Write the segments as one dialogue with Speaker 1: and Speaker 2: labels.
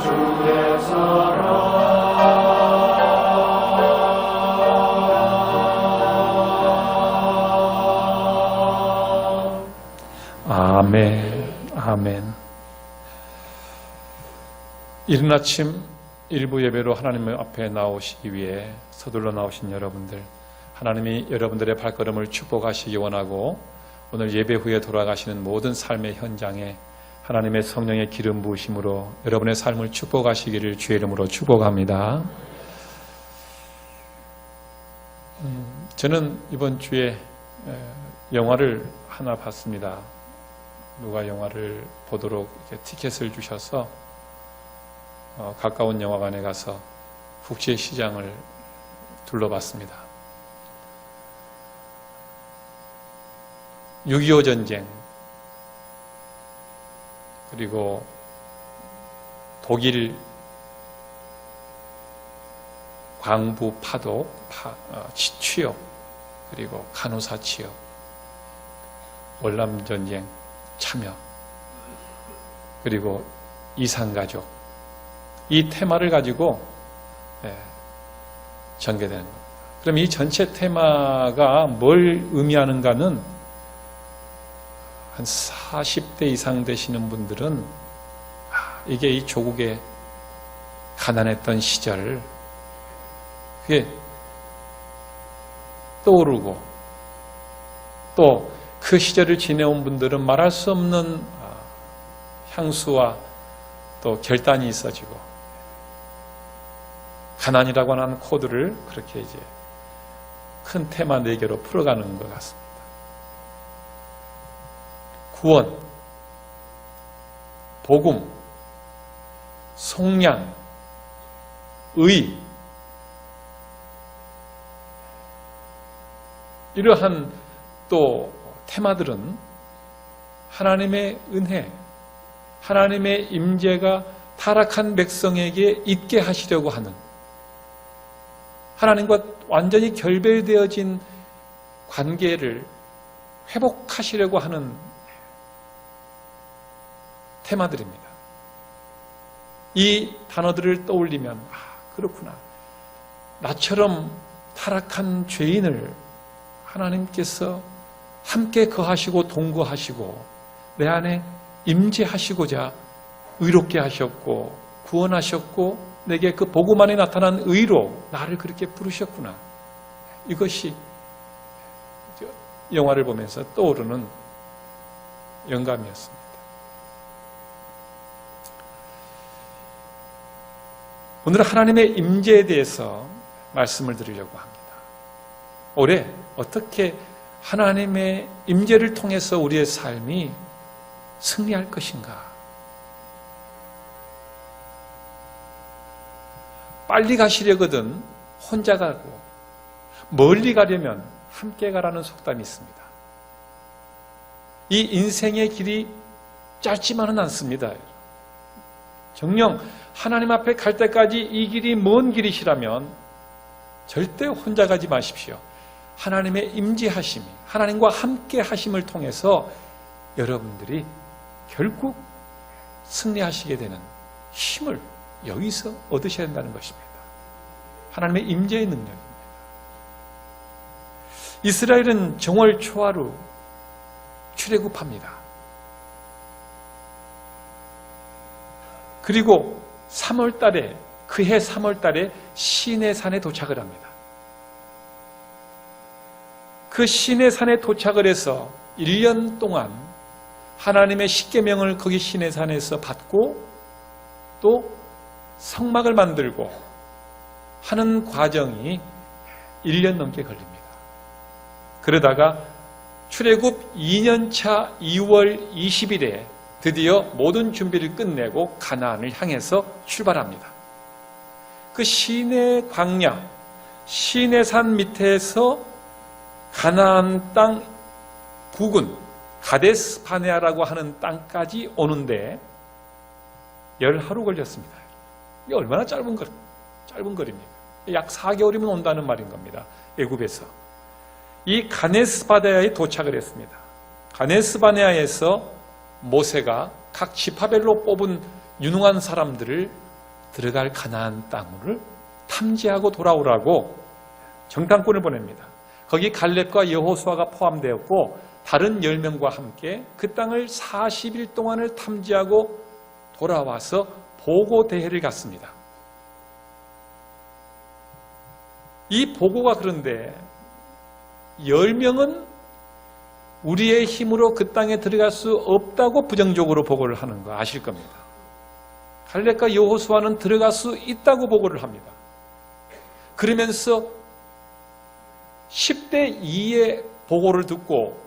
Speaker 1: 주의 사랑
Speaker 2: 아멘, 아멘. 이른 아침 일부 예배로 하나님 앞에 나오시기 위해 서둘러 나오신 여러분들, 하나님이 여러분들의 발걸음을 축복하시기 원하고 오늘 예배 후에 돌아가시는 모든 삶의 현장에 하나님의 성령의 기름 부으심으로 여러분의 삶을 축복하시기를 주의 이름으로 축복합니다. 저는 이번 주에 영화를 하나 봤습니다. 누가 영화를 보도록 이렇게 티켓을 주셔서 가까운 영화관에 가서 국제시장을 둘러봤습니다. 6.25 전쟁, 그리고 독일 광부 파독, 취업, 그리고 간호사 취업, 월남전쟁 참여, 그리고 이산가족, 이 테마를 가지고 전개되는 겁니다. 그럼 이 전체 테마가 뭘 의미하는가는 한 40대 이상 되시는 분들은 이게 이 조국의 가난했던 시절, 그게 떠오르고, 또 그 시절을 지내온 분들은 말할 수 없는 향수와 또 결단이 있어지고, 가난이라고 하는 코드를 그렇게 이제 큰 테마 4개로 풀어가는 것 같습니다. 구원, 복음, 속량, 의, 이러한 또 테마들은 하나님의 은혜, 하나님의 임재가 타락한 백성에게 있게 하시려고 하는, 하나님과 완전히 결별되어진 관계를 회복하시려고 하는 테마들입니다. 이 단어들을 떠올리면 그렇구나, 나처럼 타락한 죄인을 하나님께서 함께 거하시고 동거하시고 내 안에 임재하시고자 의롭게 하셨고 구원하셨고 내게 그 복음 안에 나타난 의로 나를 그렇게 부르셨구나. 이것이 영화를 보면서 떠오르는 영감이었습니다. 오늘은 하나님의 임재에 대해서 말씀을 드리려고 합니다. 올해 어떻게 하나님의 임재를 통해서 우리의 삶이 승리할 것인가? 빨리 가시려거든 혼자 가고, 멀리 가려면 함께 가라는 속담이 있습니다. 이 인생의 길이 짧지만은 않습니다. 정녕 하나님 앞에 갈 때까지 이 길이 먼 길이시라면 절대 혼자 가지 마십시오. 하나님의 임재하심이, 하나님과 함께 하심을 통해서 여러분들이 결국 승리하시게 되는 힘을 여기서 얻으셔야 한다는 것입니다. 하나님의 임재의 능력입니다. 이스라엘은 정월 초하루 출애굽합니다. 그리고 3월 달에, 그해 3월 달에 시내산에 도착을 합니다. 그 시내산에 도착을 해서 1년 동안 하나님의 십계명을 거기 시내산에서 받고 또 성막을 만들고 하는 과정이 1년 넘게 걸립니다. 그러다가 출애굽 2년차 2월 20일에 드디어 모든 준비를 끝내고 가나안을 향해서 출발합니다. 그 시내 광야, 시내산 밑에서 가나안 땅 부근 가데스 바네아라고 하는 땅까지 오는데 10하루 걸렸습니다. 이게 얼마나 짧은 거리입니까? 약 4개월이면 온다는 말인 겁니다. 애굽에서. 이 가데스 바네아에 도착을 했습니다. 가데스 바네아에서 모세가 각 지파별로 뽑은 유능한 사람들을 들어갈 가나안 땅을 탐지하고 돌아오라고 정탐꾼을 보냅니다. 거기 갈렙과 여호수아가 포함되었고 다른 10명과 함께 그 땅을 40일 동안을 탐지하고 돌아와서 보고 대회를 갖습니다. 이 보고가 그런데 10명은 우리의 힘으로 그 땅에 들어갈 수 없다고 부정적으로 보고를 하는 거 아실 겁니다. 갈렙과 여호수아는 들어갈 수 있다고 보고를 합니다. 그러면서 10대 2의 보고를 듣고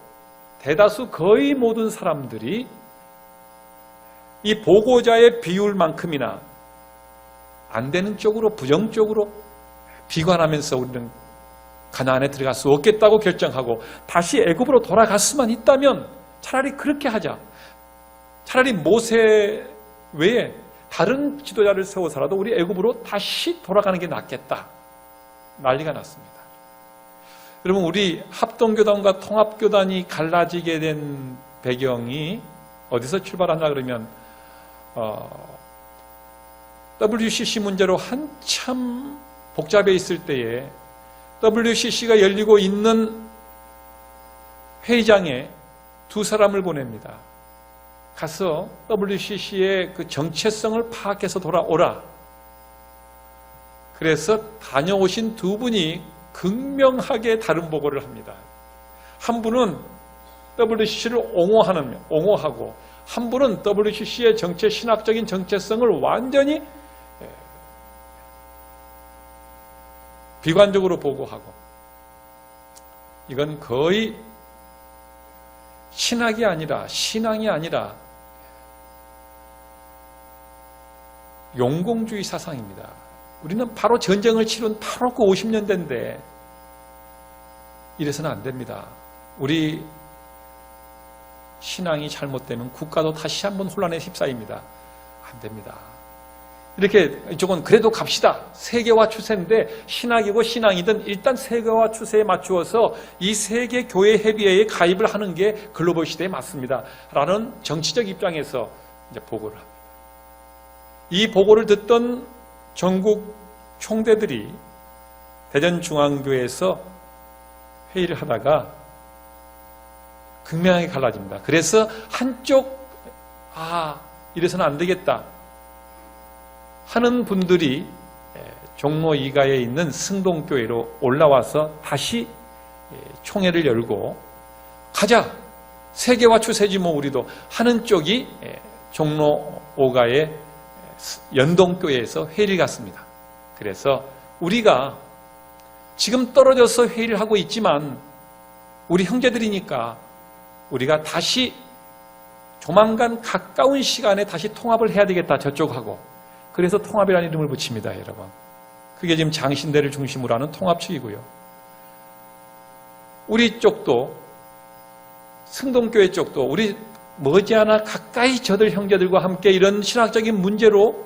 Speaker 2: 대다수 거의 모든 사람들이 이 보고자의 비율만큼이나 안 되는 쪽으로 부정적으로 비관하면서 우리는 가나안에 들어갈 수 없겠다고 결정하고 다시 애굽으로 돌아갈 수만 있다면 차라리 그렇게 하자. 차라리 모세 외에 다른 지도자를 세워서라도 우리 애굽으로 다시 돌아가는 게 낫겠다. 난리가 났습니다. 여러분, 우리 합동교단과 통합교단이 갈라지게 된 배경이 어디서 출발하냐 그러면 WCC 문제로 한참 복잡해 있을 때에 WCC가 열리고 있는 회의장에 두 사람을 보냅니다. 가서 WCC의 그 정체성을 파악해서 돌아오라. 그래서 다녀오신 두 분이 극명하게 다른 보고를 합니다. 한 분은 WCC를 옹호하고 한 분은 WCC의 정체 신학적인 정체성을 완전히 비관적으로 보고하고, 이건 거의 신학이 아니라 신앙이 아니라 용공주의 사상입니다. 우리는 바로 전쟁을 치른 바로 그 50년대인데 이래서는 안 됩니다. 우리 신앙이 잘못되면 국가도 다시 한번 혼란에 휩싸입니다. 안 됩니다. 이렇게 이쪽은 그래도 갑시다. 세계화 추세인데 신학이고 신앙이든 일단 세계화 추세에 맞추어서 이 세계 교회 협의회에 가입을 하는 게 글로벌 시대에 맞습니다. 라는 정치적 입장에서 이제 보고를 합니다. 이 보고를 듣던 전국 총대들이 대전중앙교회에서 회의를 하다가 극명하게 갈라집니다. 그래서 한쪽 이래서는 안 되겠다 하는 분들이 종로 2가에 있는 승동교회로 올라와서 다시 총회를 열고 가자, 세계화 추세지 뭐 우리도 하는 쪽이 종로 5가의 연동교회에서 회의를 갖습니다. 그래서 우리가 지금 떨어져서 회의를 하고 있지만 우리 형제들이니까 우리가 다시 조만간 가까운 시간에 다시 통합을 해야 되겠다, 저쪽하고. 그래서 통합이라는 이름을 붙입니다, 여러분. 그게 지금 장신대를 중심으로 하는 통합측이고요. 우리 쪽도, 승동교회 쪽도 우리 머지않아 가까이 저들 형제들과 함께 이런 신학적인 문제로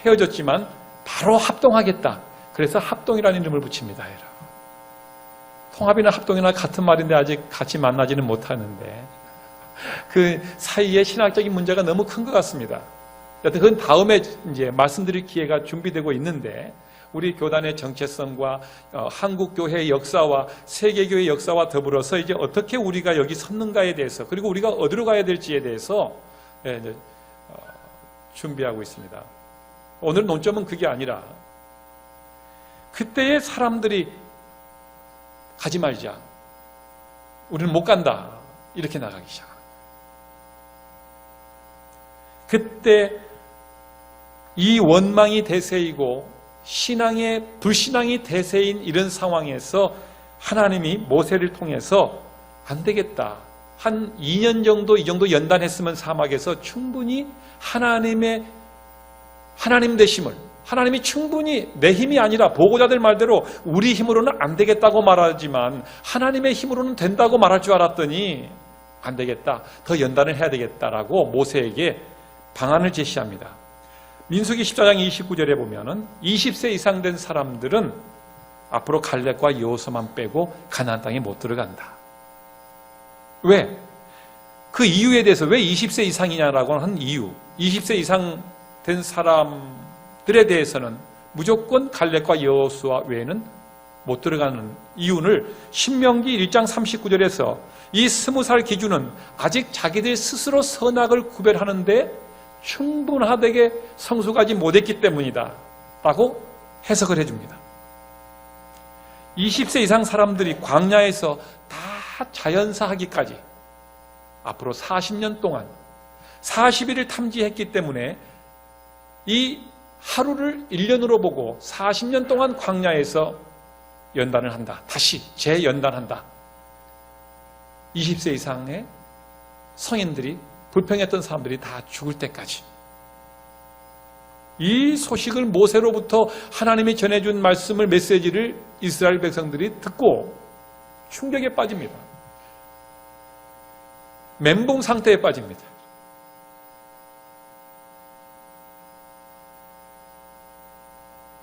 Speaker 2: 헤어졌지만 바로 합동하겠다. 그래서 합동이라는 이름을 붙입니다, 여러분. 통합이나 합동이나 같은 말인데 아직 같이 만나지는 못하는데 그 사이에 신학적인 문제가 너무 큰 것 같습니다. 여튼 그건 다음에 이제 말씀드릴 기회가 준비되고 있는데, 우리 교단의 정체성과 한국 교회의 역사와 세계교회의 역사와 더불어서 이제 어떻게 우리가 여기 섰는가에 대해서, 그리고 우리가 어디로 가야 될지에 대해서 이제 준비하고 있습니다. 오늘 논점은 그게 아니라 그때의 사람들이 가지 말자, 우리는 못 간다, 이렇게 나가기 시작합니다. 그때 이 원망이 대세이고 신앙의 불신앙이 대세인 이런 상황에서 하나님이 모세를 통해서 안 되겠다, 한 2년 정도 이 정도 연단했으면 사막에서 충분히 하나님 되심을, 하나님이 충분히 내 힘이 아니라 보고자들 말대로 우리 힘으로는 안 되겠다고 말하지만 하나님의 힘으로는 된다고 말할 줄 알았더니 안 되겠다, 더 연단을 해야 되겠다라고 모세에게 방안을 제시합니다. 민수기 14장 29절에 보면은 20세 이상 된 사람들은 앞으로 갈렙과 여호수아만 빼고 가나안 땅에 못 들어간다. 왜? 그 이유에 대해서 왜 20세 이상이냐라고 하는 이유, 20세 이상 된 사람 자들에 대해서는 무조건 갈렙과 여호수아 외에는 못 들어가는 이유를 신명기 1장 39절에서 이 20살 기준은 아직 자기들 스스로 선악을 구별하는데 충분하게 성숙하지 못했기 때문이다 라고 해석을 해줍니다. 20세 이상 사람들이 광야에서 다 자연사하기까지 앞으로 40년 동안 40일을 탐지했기 때문에 이 하루를 1년으로 보고 40년 동안 광야에서 연단을 한다. 다시 재연단한다. 20세 이상의 성인들이, 불평했던 사람들이 다 죽을 때까지. 이 소식을 모세로부터 하나님이 전해준 말씀을, 메시지를 이스라엘 백성들이 듣고 충격에 빠집니다. 멘붕 상태에 빠집니다.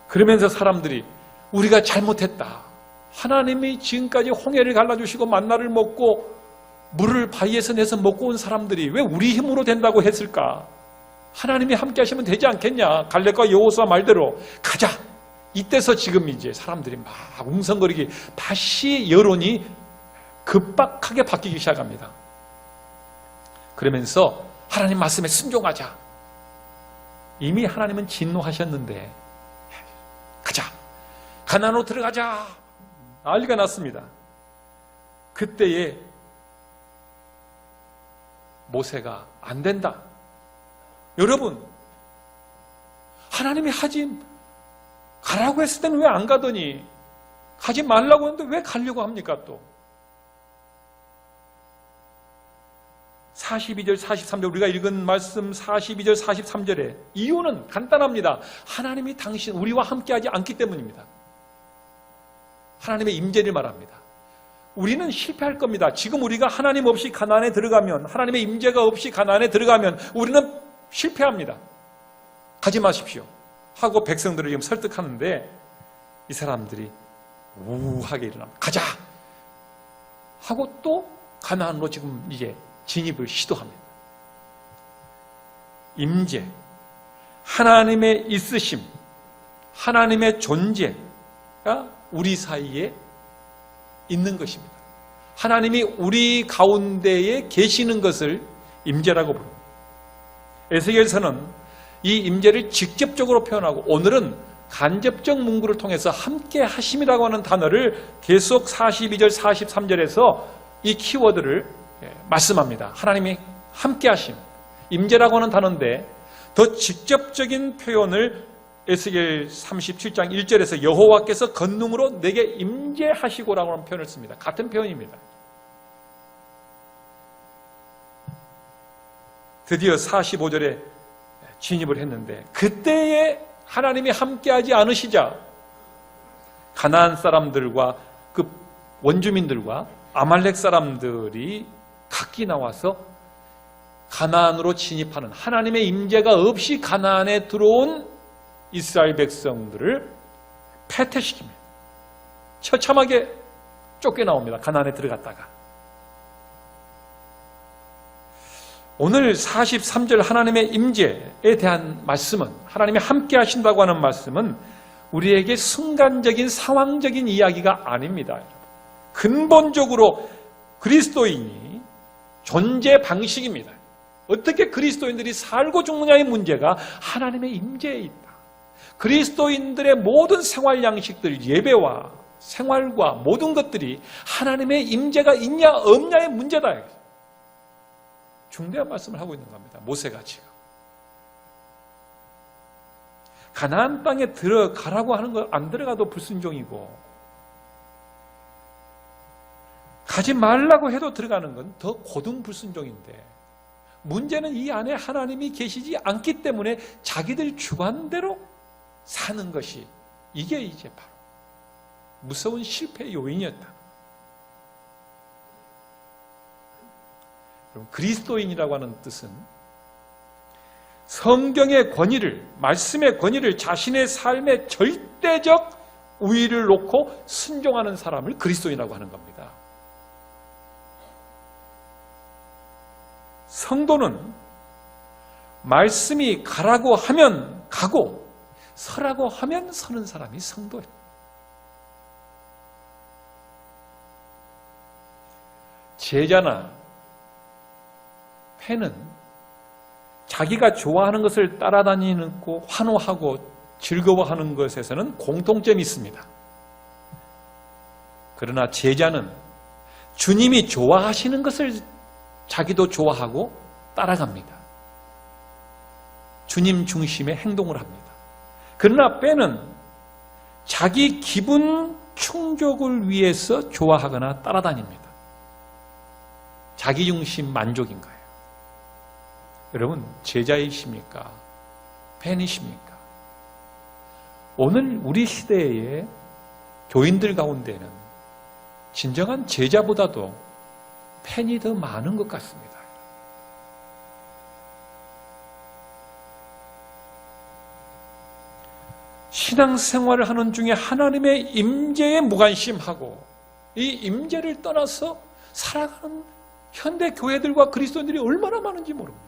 Speaker 2: 그러면서 사람들이 우리가 잘못했다. 하나님이 지금까지 홍해를 갈라주시고 만나를 먹고 물을 바위에서 내서 먹고 온 사람들이 왜 우리 힘으로 된다고 했을까? 하나님이 함께 하시면 되지 않겠냐? 갈렙과 여호수아 말대로 가자. 이때서 지금 이제 사람들이 막 웅성거리기, 다시 여론이 급박하게 바뀌기 시작합니다. 그러면서 하나님 말씀에 순종하자. 이미 하나님은 진노하셨는데 가자. 가나안으로 들어가자. 난리가 났습니다. 그때에 모세가 안 된다. 여러분, 하나님이 가라고 했을 때는 왜 안 가더니, 가지 말라고 했는데 왜 가려고 합니까 또? 42절, 43절, 우리가 읽은 말씀 42절, 43절에 이유는 간단합니다. 하나님이 우리와 함께하지 않기 때문입니다. 하나님의 임재를 말합니다. 우리는 실패할 겁니다. 지금 우리가 하나님 없이 가나안에 들어가면, 하나님의 임재가 없이 가나안에 들어가면 우리는 실패합니다. 가지 마십시오 하고 백성들을 지금 설득하는데 이 사람들이 우하게 일어납니다. 가자 하고 또 가나안으로 지금 이제 진입을 시도합니다. 임재, 하나님의 있으심, 하나님의 존재가 우리 사이에 있는 것입니다. 하나님이 우리 가운데에 계시는 것을 임재라고 부릅니다. 에스겔서는 이 임재를 직접적으로 표현하고 오늘은 간접적 문구를 통해서 함께 하심이라고 하는 단어를 계속 42절, 43절에서 이 키워드를 말씀합니다. 하나님이 함께 하심, 임재라고 하는 단어인데 더 직접적인 표현을 에스겔 37장 1절에서 여호와께서 권능으로 내게 임재하시고라고 하는 표현을 씁니다. 같은 표현입니다. 드디어 45절에 진입을 했는데 그때에 하나님이 함께하지 않으시자 가나안 사람들과 그 원주민들과 아말렉 사람들이 각기 나와서 가나안으로 진입하는, 하나님의 임재가 없이 가나안에 들어온 이스라엘 백성들을 패퇴시킵니다. 처참하게 쫓겨나옵니다. 가나안에 들어갔다가. 오늘 43절 하나님의 임재에 대한 말씀은, 하나님이 함께 하신다고 하는 말씀은 우리에게 순간적인 상황적인 이야기가 아닙니다. 근본적으로 그리스도인이 존재 방식입니다. 어떻게 그리스도인들이 살고 죽느냐의 문제가 하나님의 임재에 있다. 그리스도인들의 모든 생활 양식들, 예배와 생활과 모든 것들이 하나님의 임재가 있냐 없냐의 문제다. 중대한 말씀을 하고 있는 겁니다. 모세가 지금 가나안 땅에 들어가라고 하는 거 안 들어가도 불순종이고, 가지 말라고 해도 들어가는 건 더 고등 불순종인데, 문제는 이 안에 하나님이 계시지 않기 때문에 자기들 주관대로 사는 것이, 이게 이제 바로 무서운 실패의 요인이었다. 그리스도인이라고 하는 뜻은 성경의 권위를, 말씀의 권위를 자신의 삶의 절대적 우위를 놓고 순종하는 사람을 그리스도인이라고 하는 겁니다. 성도는 말씀이 가라고 하면 가고, 서라고 하면 서는 사람이 성도예요. 제자나 팬은 자기가 좋아하는 것을 따라다니고 환호하고 즐거워하는 것에서는 공통점이 있습니다. 그러나 제자는 주님이 좋아하시는 것을 자기도 좋아하고 따라갑니다. 주님 중심의 행동을 합니다. 그러나 팬은 자기 기분 충족을 위해서 좋아하거나 따라다닙니다. 자기 중심 만족인 거예요. 여러분, 제자이십니까? 팬이십니까? 오늘 우리 시대의 교인들 가운데는 진정한 제자보다도 팬이 더 많은 것 같습니다. 신앙생활을 하는 중에 하나님의 임재에 무관심하고 이 임재를 떠나서 살아가는 현대 교회들과 그리스도인들이 얼마나 많은지 모릅니다.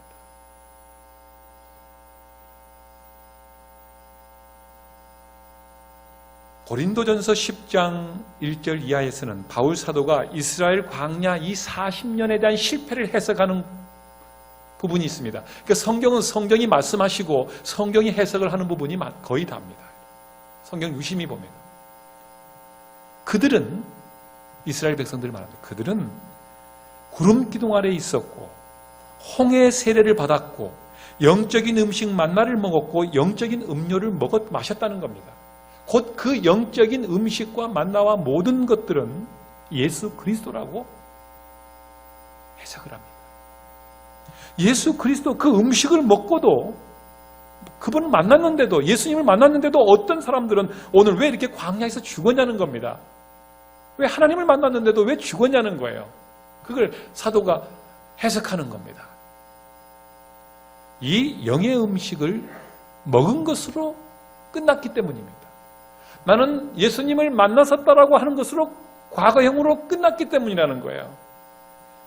Speaker 2: 고린도전서 10장 1절 이하에서는 바울 사도가 이스라엘 광야 이 40년에 대한 실패를 해석하는 부분이 있습니다. 그러니까 성경은 성경이 말씀하시고 성경이 해석을 하는 부분이 거의 다입니다. 성경 유심히 보면 그들은 이스라엘 백성들을 말합니다. 그들은 구름 기둥 아래에 있었고 홍해 세례를 받았고 영적인 음식 만나를 먹었고 영적인 음료를 마셨다는 겁니다. 곧 그 영적인 음식과 만나와 모든 것들은 예수 그리스도라고 해석을 합니다. 예수 그리스도 그 음식을 먹고도 그분을 만났는데도 예수님을 만났는데도 어떤 사람들은 오늘 왜 이렇게 광야에서 죽었냐는 겁니다. 왜 하나님을 만났는데도 왜 죽었냐는 거예요. 그걸 사도가 해석하는 겁니다. 이 영의 음식을 먹은 것으로 끝났기 때문입니다. 나는 예수님을 만났었다라고 하는 것으로 과거형으로 끝났기 때문이라는 거예요.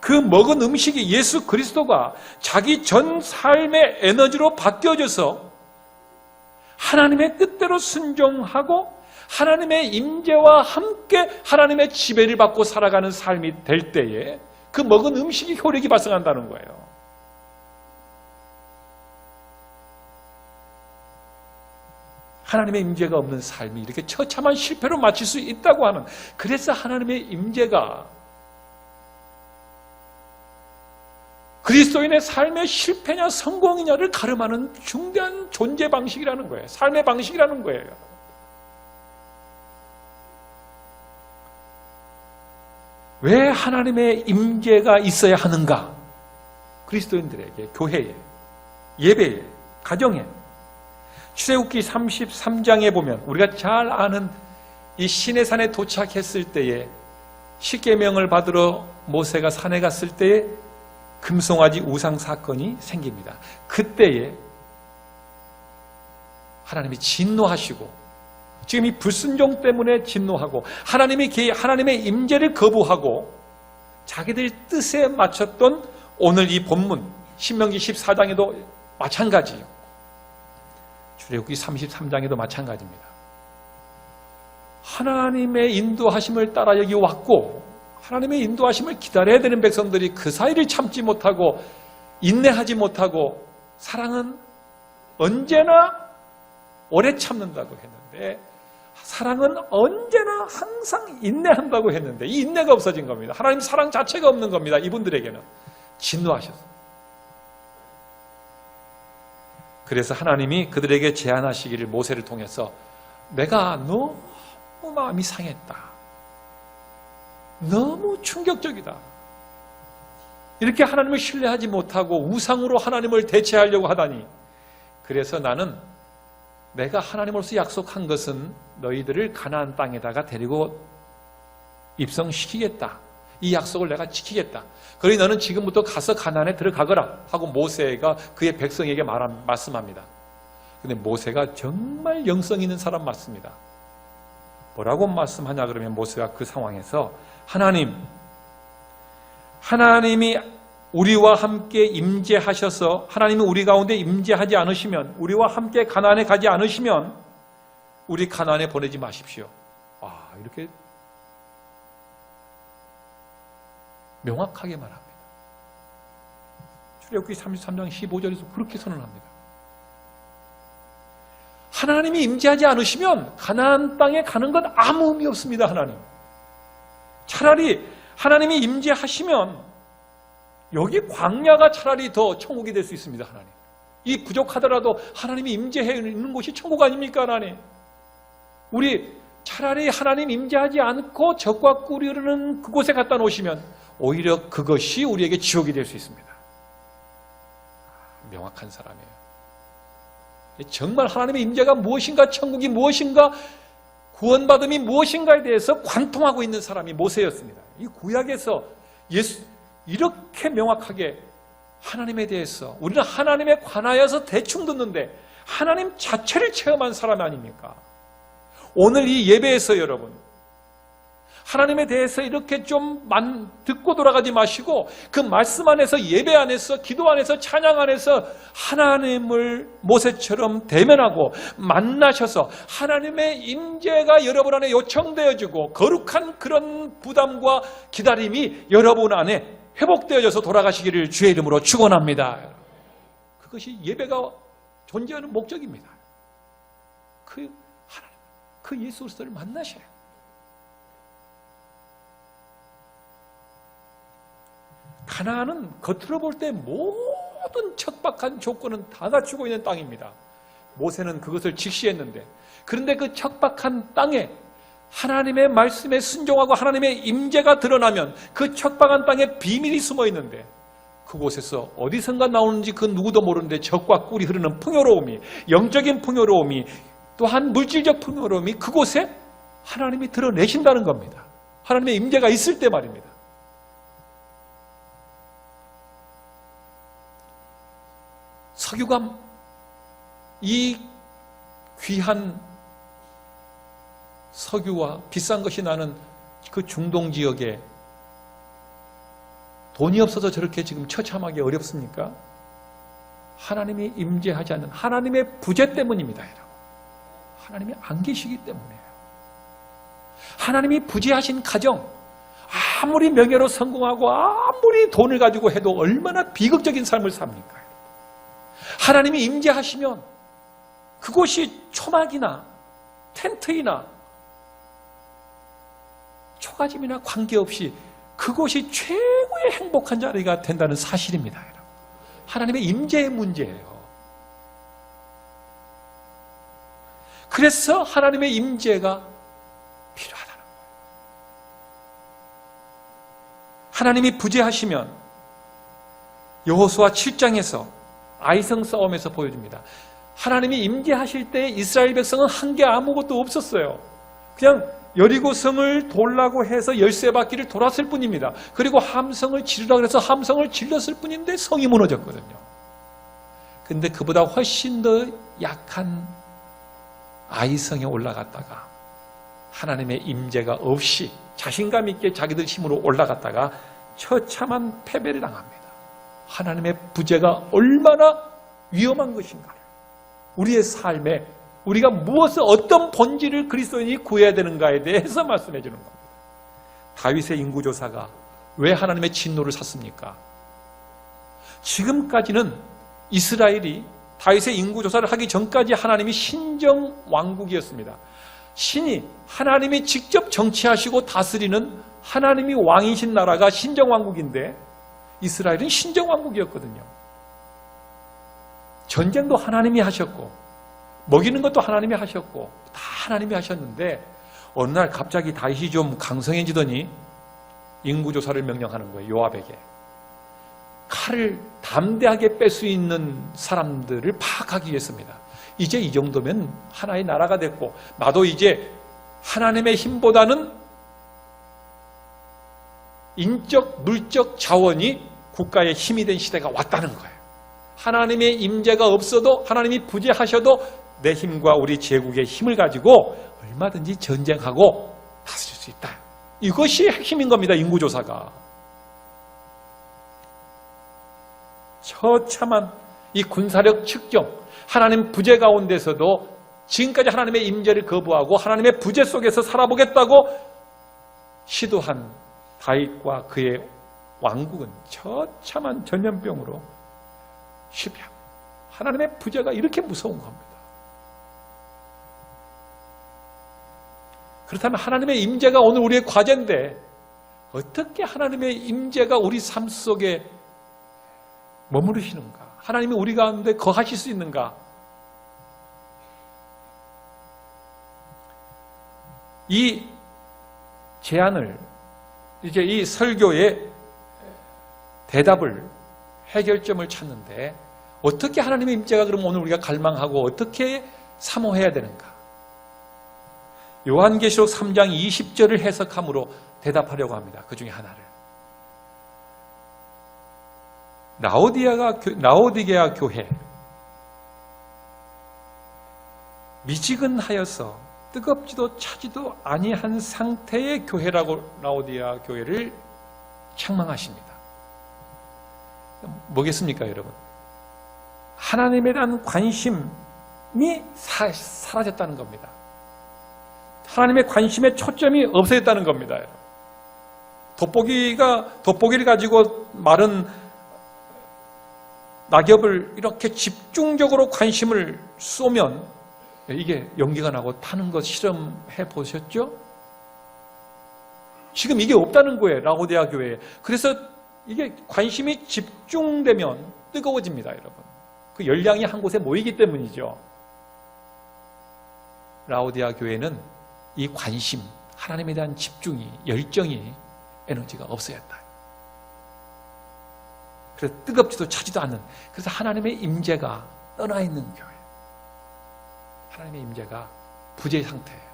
Speaker 2: 그 먹은 음식이 예수 그리스도가 자기 전 삶의 에너지로 바뀌어져서 하나님의 뜻대로 순종하고 하나님의 임재와 함께 하나님의 지배를 받고 살아가는 삶이 될 때에 그 먹은 음식이 효력이 발생한다는 거예요. 하나님의 임재가 없는 삶이 이렇게 처참한 실패로 마칠 수 있다고 하는, 그래서 하나님의 임재가 그리스도인의 삶의 실패냐 성공이냐를 가름하는 중대한 존재 방식이라는 거예요. 삶의 방식이라는 거예요. 왜 하나님의 임재가 있어야 하는가? 그리스도인들에게, 교회에, 예배에, 가정에. 출애굽기 33장에 보면 우리가 잘 아는 이 시내산에 도착했을 때에 십계명을 받으러 모세가 산에 갔을 때에 금송아지 우상 사건이 생깁니다. 그때에 하나님이 진노하시고, 지금 이 불순종 때문에 진노하고 하나님의 임재를 거부하고 자기들 뜻에 맞췄던 오늘 이 본문 신명기 14장에도 마찬가지예요. 출애굽기 33장에도 마찬가지입니다. 하나님의 인도하심을 따라 여기 왔고 하나님의 인도하심을 기다려야 되는 백성들이 그 사이를 참지 못하고 인내하지 못하고, 사랑은 언제나 오래 참는다고 했는데 사랑은 언제나 항상 인내한다고 했는데 이 인내가 없어진 겁니다. 하나님 사랑 자체가 없는 겁니다. 이분들에게는 진노하셨어요. 그래서 하나님이 그들에게 제안하시기를 모세를 통해서, 내가 너무 마음이 상했다, 너무 충격적이다, 이렇게 하나님을 신뢰하지 못하고 우상으로 하나님을 대체하려고 하다니, 그래서 나는 내가 하나님으로서 약속한 것은 너희들을 가나안 땅에다가 데리고 입성시키겠다, 이 약속을 내가 지키겠다, 그러니 너는 지금부터 가서 가나안에 들어가거라 하고 모세가 그의 백성에게 말씀합니다. 근데 모세가 정말 영성 있는 사람 맞습니다. 뭐라고 말씀하냐 그러면, 모세가 그 상황에서 하나님이 우리와 함께 임재하셔서, 하나님이 우리 가운데 임재하지 않으시면, 우리와 함께 가나안에 가지 않으시면 우리 가나안에 보내지 마십시오. 이렇게 명확하게 말합니다. 출애굽기 33장 15절에서 그렇게 선언합니다. 하나님이 임재하지 않으시면 가나안 땅에 가는 건 아무 의미 없습니다. 하나님. 차라리 하나님이 임재하시면 여기 광야가 차라리 더 천국이 될 수 있습니다. 하나님. 이 부족하더라도 하나님이 임재해 있는 곳이 천국 아닙니까? 하나님. 우리 차라리 하나님 임재하지 않고 적과 꿀이 흐르는 그곳에 갖다 놓으시면 오히려 그것이 우리에게 지옥이 될 수 있습니다. 명확한 사람이에요. 정말 하나님의 임재가 무엇인가, 천국이 무엇인가, 구원받음이 무엇인가에 대해서 관통하고 있는 사람이 모세였습니다. 이 구약에서 이렇게 명확하게 하나님에 대해서 우리는 하나님에 관하여서 대충 듣는데 하나님 자체를 체험한 사람 아닙니까? 오늘 이 예배에서 여러분 하나님에 대해서 이렇게 좀 듣고 돌아가지 마시고 그 말씀 안에서, 예배 안에서, 기도 안에서, 찬양 안에서 하나님을 모세처럼 대면하고 만나셔서 하나님의 임재가 여러분 안에 요청되어지고 거룩한 그런 부담과 기다림이 여러분 안에 회복되어져서 돌아가시기를 주의 이름으로 축원합니다. 그것이 예배가 존재하는 목적입니다. 그 예수 그리스도를 만나셔야 해요. 가나안은 겉으로 볼 때 모든 척박한 조건은 다 갖추고 있는 땅입니다. 모세는 그것을 직시했는데, 그런데 그 척박한 땅에 하나님의 말씀에 순종하고 하나님의 임재가 드러나면 그 척박한 땅에 비밀이 숨어 있는데, 그곳에서 어디선가 나오는지 그 누구도 모르는데 적과 꿀이 흐르는 풍요로움이, 영적인 풍요로움이, 또한 물질적 풍요로움이 그곳에 하나님이 드러내신다는 겁니다. 하나님의 임재가 있을 때 말입니다. 석유가 이 귀한 석유와 비싼 것이 나는 그 중동 지역에 돈이 없어서 저렇게 지금 처참하게 어렵습니까? 하나님이 임재하지 않는 하나님의 부재 때문입니다. 하나님이 안 계시기 때문이에요. 하나님이 부재하신 가정, 아무리 명예로 성공하고 아무리 돈을 가지고 해도 얼마나 비극적인 삶을 삽니까? 하나님이 임재하시면 그곳이 초막이나 텐트이나 초가집이나 관계없이 그곳이 최고의 행복한 자리가 된다는 사실입니다. 하나님의 임재의 문제예요. 그래서 하나님의 임재가 필요하다는 거예요. 하나님이 부재하시면 여호수아 7장에서 아이성 싸움에서 보여줍니다. 하나님이 임재하실 때 이스라엘 백성은 한 게 아무것도 없었어요. 그냥 여리고성을 돌라고 해서 열쇠바퀴를 돌았을 뿐입니다. 그리고 함성을 지르라고 해서 함성을 질렀을 뿐인데 성이 무너졌거든요. 근데 그보다 훨씬 더 약한 아이성에 올라갔다가 하나님의 임재가 없이 자신감 있게 자기들 힘으로 올라갔다가 처참한 패배를 당합니다. 하나님의 부재가 얼마나 위험한 것인가. 우리의 삶에 우리가 무엇을, 어떤 본질을 그리스도인이 구해야 되는가에 대해서 말씀해 주는 겁니다. 다윗의 인구조사가 왜 하나님의 진노를 샀습니까? 지금까지는 이스라엘이 다윗의 인구조사를 하기 전까지 하나님이 신정왕국이었습니다. 신이, 하나님이 직접 정치하시고 다스리는 하나님이 왕이신 나라가 신정왕국인데 이스라엘은 신정왕국이었거든요. 전쟁도 하나님이 하셨고 먹이는 것도 하나님이 하셨고 다 하나님이 하셨는데 어느 날 갑자기 다윗이 좀 강성해지더니 인구조사를 명령하는 거예요. 요압에게. 칼을 담대하게 뺄 수 있는 사람들을 파악하기 위해서입니다. 이제 이 정도면 하나의 나라가 됐고 나도 이제 하나님의 힘보다는 인적, 물적 자원이 국가의 힘이 된 시대가 왔다는 거예요. 하나님의 임재가 없어도, 하나님이 부재하셔도 내 힘과 우리 제국의 힘을 가지고 얼마든지 전쟁하고 다스릴 수 있다. 이것이 핵심인 겁니다. 인구조사가. 처참한 이 군사력 측정, 하나님 부재 가운데서도 지금까지 하나님의 임재를 거부하고 하나님의 부재 속에서 살아보겠다고 시도한 다윗과 그의 왕국은 처참한 전염병으로 실패합니다. 하나님의 부재가 이렇게 무서운 겁니다. 그렇다면 하나님의 임재가 오늘 우리의 과제인데 어떻게 하나님의 임재가 우리 삶 속에 머무르시는가? 하나님이 우리 가운데 거하실 수 있는가? 이 제안을 이제 이 설교의 대답을 해결점을 찾는데 어떻게 하나님의 임재가 그럼 오늘 우리가 갈망하고 어떻게 사모해야 되는가? 요한계시록 3장 20절을 해석함으로 대답하려고 합니다. 그 중에 하나를. 라오디게아 교회 미지근하여서 뜨겁지도 차지도 아니한 상태의 교회라고 라오디게아 교회를 책망하십니다. 뭐겠습니까, 여러분? 하나님에 대한 관심이 사라졌다는 겁니다. 하나님의 관심의 초점이 없어졌다는 겁니다. 돋보기를 가지고 마른 낙엽을 이렇게 집중적으로 관심을 쏘면 이게 연기가 나고 타는 것 실험해 보셨죠? 지금 이게 없다는 거예요, 라오디게아 교회에. 그래서 이게 관심이 집중되면 뜨거워집니다, 여러분. 그 열량이 한 곳에 모이기 때문이죠. 라오디게아 교회는 이 관심, 하나님에 대한 집중이, 열정이, 에너지가 없어졌다. 그래서 뜨겁지도 차지도 않는, 그래서 하나님의 임재가 떠나 있는 교회. 하나님의 임재가 부재 상태예요.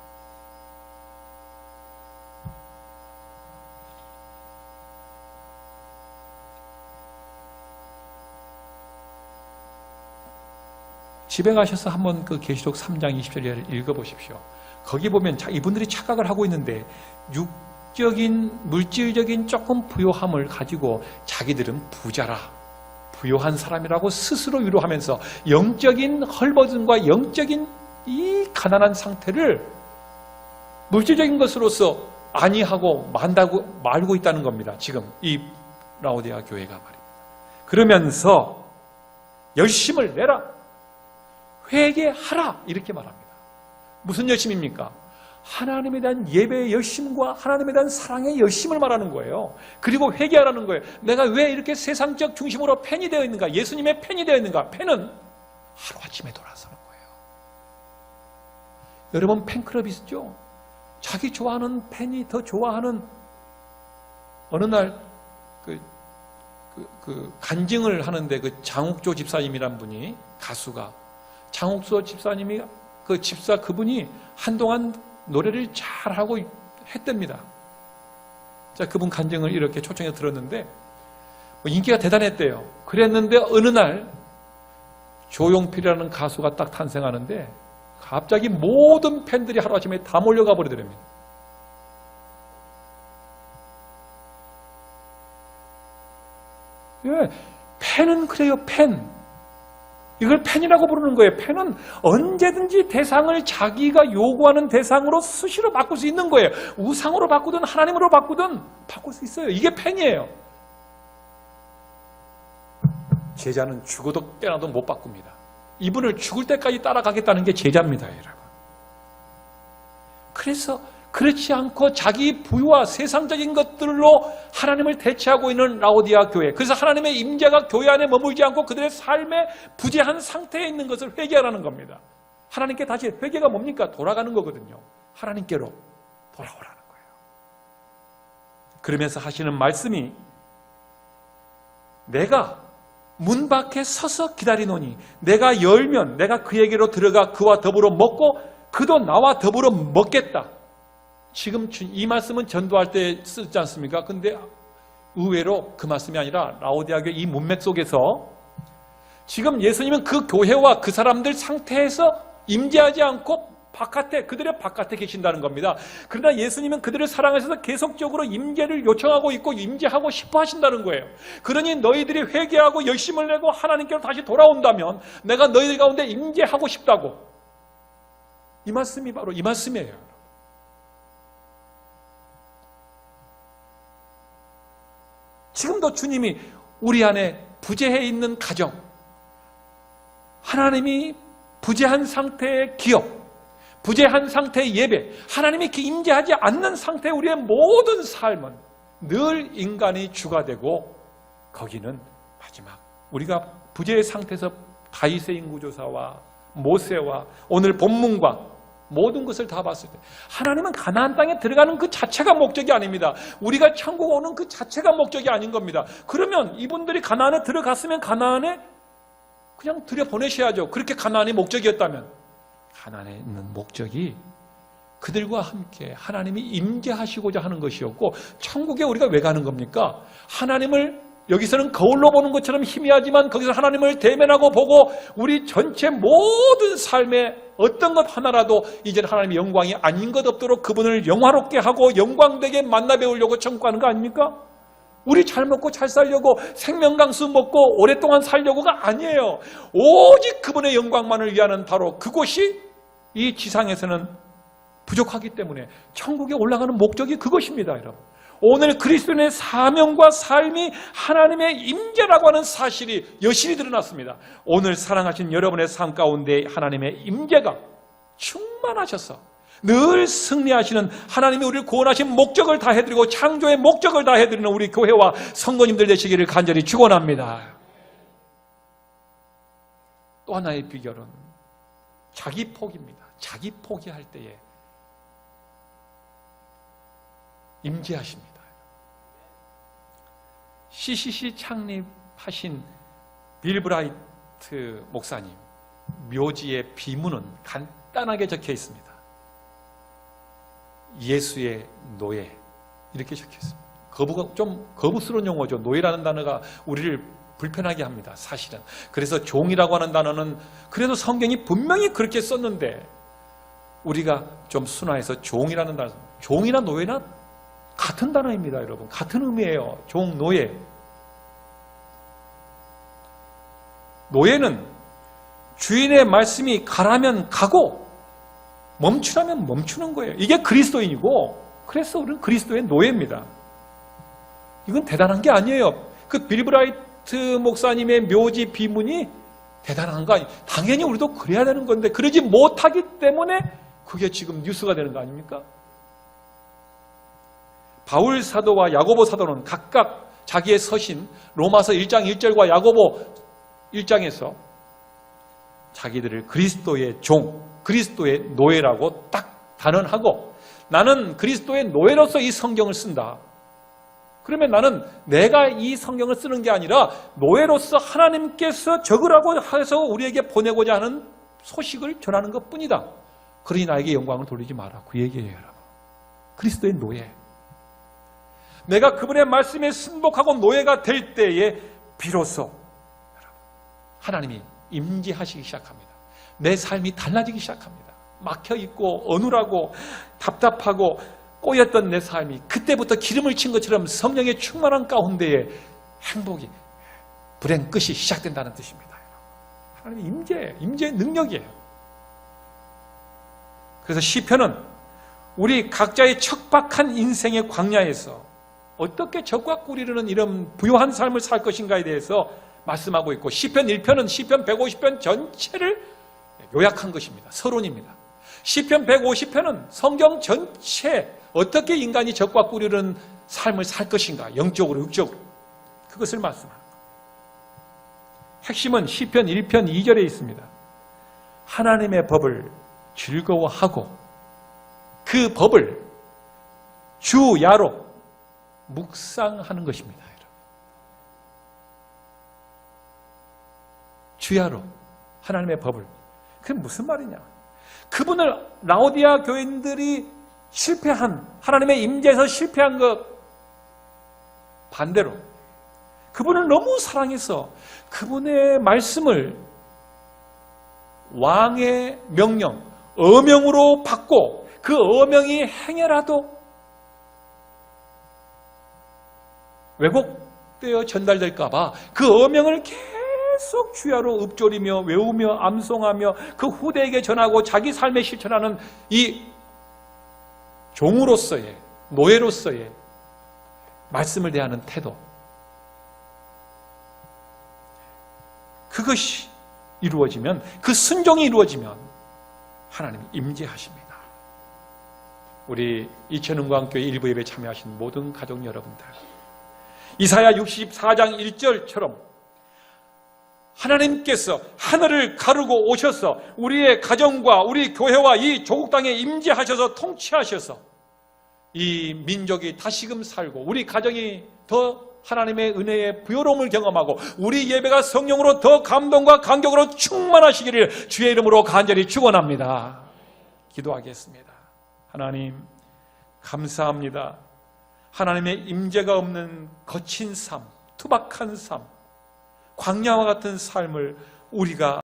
Speaker 2: 집에 가셔서 한번 그 계시록 3장 20절을 읽어보십시오. 거기 보면 이분들이 착각을 하고 있는데 육적인, 물질적인 조금 부요함을 가지고 자기들은 부자라, 부요한 사람이라고 스스로 위로하면서 영적인 헐벗음과 영적인 이 가난한 상태를 물질적인 것으로서 아니하고 말고 있다는 겁니다. 지금 이 라오디게아 교회가 말입니다. 그러면서 열심을 내라, 회개하라 이렇게 말합니다. 무슨 열심입니까? 하나님에 대한 예배의 열심과 하나님에 대한 사랑의 열심을 말하는 거예요. 그리고 회개하라는 거예요. 내가 왜 이렇게 세상적 중심으로 팬이 되어 있는가? 예수님의 팬이 되어 있는가? 팬은 하루아침에 돌아서는 거예요. 여러분 팬클럽 있죠? 자기 좋아하는 팬이 더 좋아하는 어느 날 간증을 하는데 그 장욱조 집사님이란 분이 가수가 장욱조 집사님이 그분이 한동안 노래를 잘하고 했답니다. 자, 그분 간증을 이렇게 초청해서 들었는데 인기가 대단했대요. 그랬는데 어느 날 조용필이라는 가수가 딱 탄생하는데 갑자기 모든 팬들이 하루아침에 다 몰려가 버리더랍니다. 예, 팬은 그래요, 팬. 이걸 팬이라고 부르는 거예요. 팬은 언제든지 대상을 자기가 요구하는 대상으로 수시로 바꿀 수 있는 거예요. 우상으로 바꾸든 하나님으로 바꾸든 바꿀 수 있어요. 이게 팬이에요. 제자는 죽어도 깨어나도 못 바꿉니다. 이분을 죽을 때까지 따라가겠다는 게 제자입니다, 여러분. 그래서 그렇지 않고 자기 부유와 세상적인 것들로 하나님을 대체하고 있는 라오디게아 교회. 그래서 하나님의 임재가 교회 안에 머물지 않고 그들의 삶의 부재한 상태에 있는 것을 회개하라는 겁니다. 하나님께 다시 회개가 뭡니까? 돌아가는 거거든요. 하나님께로 돌아오라는 거예요. 그러면서 하시는 말씀이 내가 문 밖에 서서 기다리노니 내가 열면 내가 그에게로 들어가 그와 더불어 먹고 그도 나와 더불어 먹겠다. 지금 이 말씀은 전도할 때 쓰지 않습니까? 근데 의외로 그 말씀이 아니라 라오디게아 교회 이 문맥 속에서 지금 예수님은 그 교회와 그 사람들 상태에서 임재하지 않고 그들의 바깥에 계신다는 겁니다. 그러나 예수님은 그들을 사랑하셔서 계속적으로 임재를 요청하고 있고 임재하고 싶어 하신다는 거예요. 그러니 너희들이 회개하고 열심을 내고 하나님께로 다시 돌아온다면 내가 너희들 가운데 임재하고 싶다고. 이 말씀이 바로 이 말씀이에요. 지금도 주님이 우리 안에 부재해 있는 가정, 하나님이 부재한 상태의 기업, 부재한 상태의 예배, 하나님이 임재하지 않는 상태의 우리의 모든 삶은 늘 인간이 주가 되고, 거기는 마지막 우리가 부재의 상태에서 다윗의 인구조사와 모세와 오늘 본문과 모든 것을 다 봤을 때 하나님은 가나안 땅에 들어가는 그 자체가 목적이 아닙니다. 우리가 천국 오는 그 자체가 목적이 아닌 겁니다. 그러면 이분들이 가나안에 들어갔으면 가나안에 그냥 들여보내셔야죠. 그렇게 가나안이 목적이었다면. 가나안에 있는 목적이 그들과 함께 하나님이 임재하시고자 하는 것이었고, 천국에 우리가 왜 가는 겁니까? 하나님을 여기서는 거울로 보는 것처럼 희미하지만 거기서 하나님을 대면하고 보고 우리 전체 모든 삶에 어떤 것 하나라도 이제는 하나님의 영광이 아닌 것 없도록 그분을 영화롭게 하고 영광되게 만나 배우려고 천국 가는 거 아닙니까? 우리 잘 먹고 잘 살려고 생명강수 먹고 오랫동안 살려고가 아니에요. 오직 그분의 영광만을 위하는 바로 그곳이 이 지상에서는 부족하기 때문에 천국에 올라가는 목적이 그것입니다, 여러분. 오늘 그리스도인의 사명과 삶이 하나님의 임재라고 하는 사실이 여실히 드러났습니다. 오늘 사랑하신 여러분의 삶 가운데 하나님의 임재가 충만하셔서 늘 승리하시는 하나님이 우리를 구원하신 목적을 다 해드리고 창조의 목적을 다 해드리는 우리 교회와 성도님들 되시기를 간절히 축원합니다. 또 하나의 비결은 자기 포기입니다. 자기 포기할 때에 임재하십니다. CCC 창립하신 빌 브라이트 목사님 묘지의 비문은 간단하게 적혀 있습니다. 예수의 노예, 이렇게 적혀 있습니다. 좀 거부스러운 용어죠. 노예라는 단어가 우리를 불편하게 합니다, 사실은. 그래서 종이라고 하는 단어는 그래도 성경이 분명히 그렇게 썼는데 우리가 좀 순화해서 종이라는 단어, 종이나 노예나 같은 단어입니다, 여러분. 같은 의미예요. 종, 노예. 노예는 주인의 말씀이 가라면 가고 멈추라면 멈추는 거예요. 이게 그리스도인이고, 그래서 우리는 그리스도의 노예입니다. 이건 대단한 게 아니에요. 그 빌 브라이트 목사님의 묘지 비문이 대단한 거 아니에요. 당연히 우리도 그래야 되는 건데 그러지 못하기 때문에 그게 지금 뉴스가 되는 거 아닙니까? 바울 사도와 야고보 사도는 각각 자기의 서신 로마서 1장 1절과 야고보 1장에서 자기들을 그리스도의 종, 그리스도의 노예라고 딱 단언하고, 나는 그리스도의 노예로서 이 성경을 쓴다. 그러면 나는 내가 이 성경을 쓰는 게 아니라 노예로서 하나님께서 적으라고 해서 우리에게 보내고자 하는 소식을 전하는 것뿐이다. 그러니 나에게 영광을 돌리지 마라. 그 얘기예요, 여러분. 그리스도의 노예. 내가 그분의 말씀에 순복하고 노예가 될 때에 비로소 하나님이 임재하시기 시작합니다. 내 삶이 달라지기 시작합니다. 막혀있고 어눌하고 답답하고 꼬였던 내 삶이 그때부터 기름을 친 것처럼 성령의 충만한 가운데에 행복이, 불행 끝이 시작된다는 뜻입니다. 하나님의 임재예요. 임재의 능력이에요. 그래서 시편은 우리 각자의 척박한 인생의 광야에서 어떻게 적과 꿀이르는 이런 부요한 삶을 살 것인가에 대해서 말씀하고 있고, 시편 1편은 시편 150편 전체를 요약한 것입니다. 서론입니다. 시편 150편은 성경 전체 어떻게 인간이 적과 꿀이르는 삶을 살 것인가, 영적으로 육적으로, 그것을 말씀합니다. 핵심은 시편 1편 2절에 있습니다. 하나님의 법을 즐거워하고 그 법을 주야로 묵상하는 것입니다. 주야로 하나님의 법을. 그게 무슨 말이냐? 그분을 라오디아 교인들이 실패한, 하나님의 임재에서 실패한 것 반대로 그분을 너무 사랑해서 그분의 말씀을 왕의 명령, 어명으로 받고 그 어명이 행해라도 왜곡되어 전달될까 봐 그 어명을 계속 주야로 읊조리며 외우며 암송하며 그 후대에게 전하고 자기 삶에 실천하는 이 종으로서의, 노예로서의 말씀을 대하는 태도, 그것이 이루어지면, 그 순종이 이루어지면 하나님이 임재하십니다. 우리 이천흥광교회 일부 예배에 참여하신 모든 가족 여러분들, 이사야 64장 1절처럼 하나님께서 하늘을 가르고 오셔서 우리의 가정과 우리 교회와 이 조국 땅에 임재하셔서 통치하셔서 이 민족이 다시금 살고 우리 가정이 더 하나님의 은혜의 부요로움을 경험하고 우리 예배가 성령으로 더 감동과 감격으로 충만하시기를 주의 이름으로 간절히 축원합니다. 기도하겠습니다. 하나님 감사합니다. 하나님의 임재가 없는 거친 삶, 투박한 삶, 광야와 같은 삶을 우리가